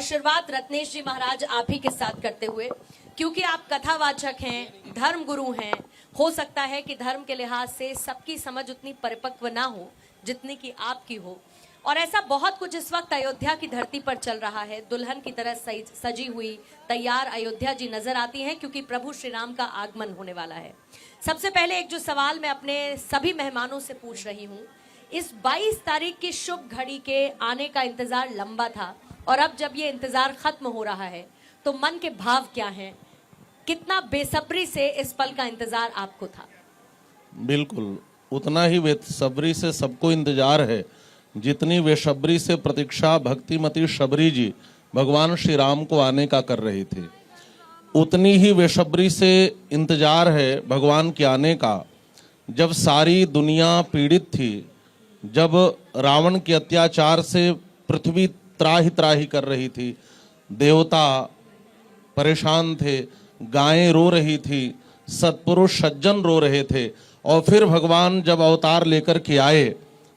आशीर्वाद रत्नेश जी महाराज आप ही के साथ करते हुए, क्योंकि आप कथावाचक हैं, धर्म गुरु हैं, हो सकता है कि धर्म के लिहाज से सबकी समझ उतनी परिपक्व ना हो जितनी कि आपकी हो। और ऐसा बहुत कुछ इस वक्त अयोध्या की धरती पर चल रहा है। दुल्हन की तरह सजी हुई तैयार अयोध्या जी नजर आती हैं, क्योंकि प्रभु श्री राम का आगमन होने वाला है। सबसे पहले एक जो सवाल मैं अपने सभी मेहमानों से पूछ रही हूँ, इस 22 तारीख की शुभ घड़ी के आने का इंतजार लंबा था, और अब जब ये इंतजार खत्म हो रहा है तो मन के भाव क्या हैं? कितना बेसब्री से इस पल का इंतजार आपको था? बिल्कुल उतना ही बेसब्री से सबको इंतजार है जितनी बेसब्री से प्रतीक्षा भक्तिमती शबरी जी भगवान श्री राम को आने का कर रही थी। उतनी ही बेसब्री से इंतजार है भगवान के आने का जब सारी दुनिया पीड़ित थी, जब रावण के अत्याचार से पृथ्वी त्राही त्राही कर रही थी, देवता परेशान थे, गायें रो रही थी, सत्पुरुष सज्जन रो रहे थे। और फिर भगवान जब अवतार लेकर के आए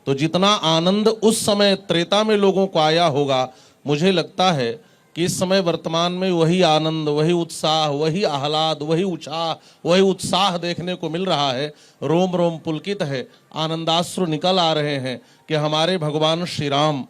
तो जितना आनंद उस समय त्रेता में लोगों को आया होगा, मुझे लगता है कि इस समय वर्तमान में वही आनंद, वही उत्साह, वही आह्लाद, वही उत्साह देखने को मिल रहा है। रोम रोम पुलकित है, आनंदाश्रु निकल आ रहे हैं कि हमारे भगवान श्री राम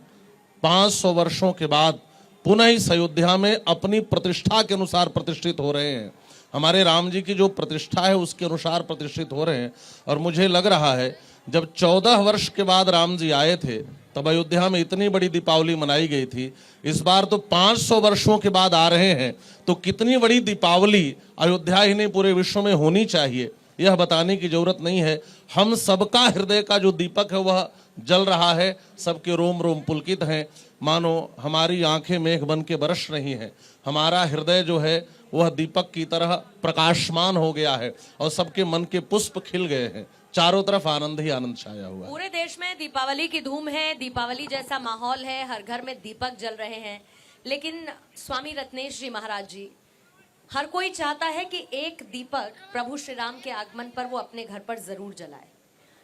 500 वर्षों के बाद पुनः इस अयोध्या में अपनी प्रतिष्ठा के अनुसार प्रतिष्ठित हो रहे हैं। हमारे राम जी की जो प्रतिष्ठा है उसके अनुसार प्रतिष्ठित हो रहे हैं। और मुझे लग रहा है जब 14 वर्ष के बाद राम जी आए थे तब अयोध्या में इतनी बड़ी दीपावली मनाई गई थी। इस बार तो 500 वर्षों के बाद आ रहे हैं, तो कितनी बड़ी दीपावली अयोध्या ही नहीं पूरे विश्व में होनी चाहिए, यह बताने की जरूरत नहीं है। हम सबका हृदय का जो दीपक है वह जल रहा है, सबके रोम रोम पुलकित हैं, मानो हमारी आंखें मेघ बन के बरस रही हैं। हमारा हृदय जो है वह दीपक की तरह प्रकाशमान हो गया है और सबके मन के पुष्प खिल गए हैं। चारों तरफ आनंद ही आनंद छाया हुआ है। पूरे देश में दीपावली की धूम है, दीपावली जैसा माहौल है, हर घर में दीपक जल रहे हैं। लेकिन स्वामी रत्नेश जी महाराज जी, हर कोई चाहता है कि एक दीपक प्रभु श्री राम के आगमन पर वो अपने घर पर जरूर जलाए,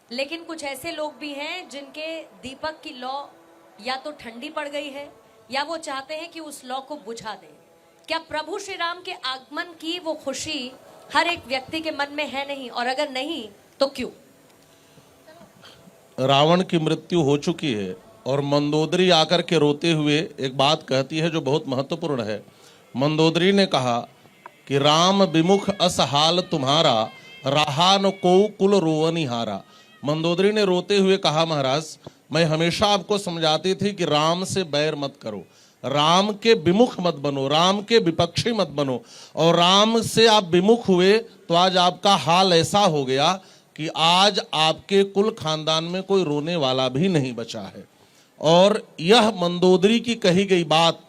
लेकिन कुछ ऐसे लोग भी हैं जिनके दीपक की लौ या तो ठंडी पड़ गई है या वो चाहते हैं कि उस लौ को बुझा दें। क्या प्रभु श्री राम के आगमन की वो खुशी हर एक व्यक्ति के मन में है नहीं, और अगर नहीं तो क्यों? रावण की मृत्यु हो चुकी है और मंदोदरी आकर के रोते हुए एक बात कहती है जो बहुत महत्वपूर्ण है। मंदोदरी ने कहा कि राम विमुख असहाल तुम्हारा, रहा न को कुल रोवनी हारा। मंदोदरी ने रोते हुए कहा, महाराज मैं हमेशा आपको समझाती थी कि राम से बैर मत करो, राम के विमुख मत बनो, राम के विपक्षी मत बनो। और राम से आप विमुख हुए तो आज आपका हाल ऐसा हो गया कि आज आपके कुल खानदान में कोई रोने वाला भी नहीं बचा है। और यह मंदोदरी की कही गई बात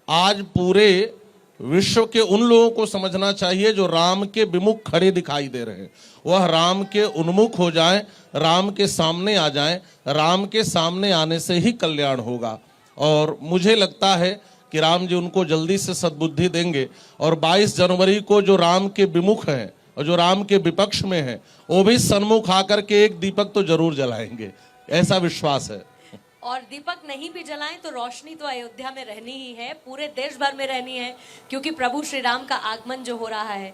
आज पूरे विश्व के उन लोगों को समझना चाहिए जो राम के विमुख खड़े दिखाई दे रहे हैं, वह राम के उन्मुख हो जाएं, राम के सामने आ जाएं। राम के सामने आने से ही कल्याण होगा। और मुझे लगता है कि राम जी उनको जल्दी से सद्बुद्धि देंगे। और 22 जनवरी को जो राम के विमुख हैं और जो राम के विपक्ष में हैं, वो भी सन्मुख आकर के एक दीपक तो जरूर जलाएंगे, ऐसा विश्वास है। और दीपक नहीं भी जलाएं तो रोशनी तो अयोध्या में रहनी ही है, पूरे देश भर में रहनी है, क्योंकि प्रभु श्री राम का आगमन जो हो रहा है